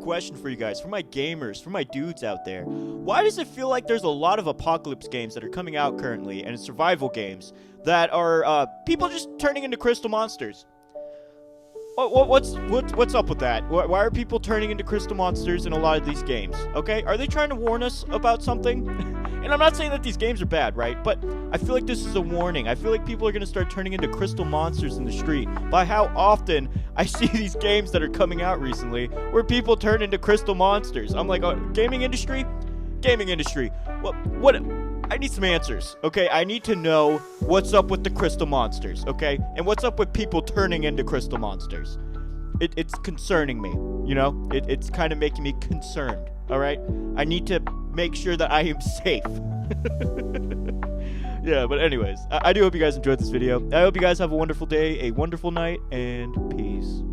question for you guys, for my gamers, for my dudes out there. Why does it feel like there's a lot of apocalypse games that are coming out currently, and survival games, that are people just turning into crystal monsters? What's up with that? Why are people turning into crystal monsters in a lot of these games? Okay, are they trying to warn us about something? And I'm not saying that these games are bad, right? But I feel like this is a warning. I feel like people are gonna start turning into crystal monsters in the street by how often I see these games that are coming out recently where people turn into crystal monsters. I'm like, gaming industry? Gaming industry. What? I need some answers, okay? I need to know what's up with the crystal monsters, okay? And what's up with people turning into crystal monsters. It's concerning me, you know? It's kind of making me concerned, all right? I need to make sure that I am safe. Yeah, but anyways, I do hope you guys enjoyed this video. I hope you guys have a wonderful day, a wonderful night, and peace.